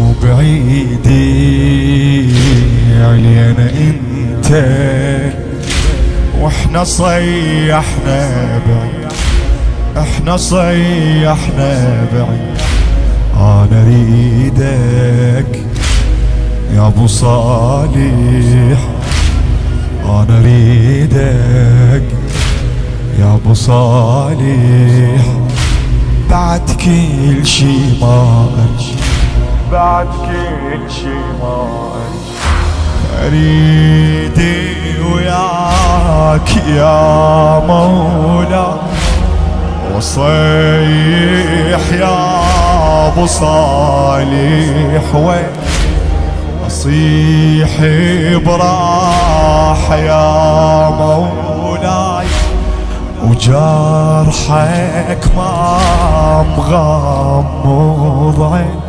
وبعيدي علينا انت، واحنا صيحنا بعيد، احنا صيحنا بعيد. انا اريدك يا ابو صالح، انا اريدك يا ابو صالح، بعد كل شي ما أرجع، بعد كل شي ما أرجع. اريدي وياك يا مولا، وصيح يا ابو صالح، وين اصيح براحة يا مولاي، وجرحك ما مغمض عين.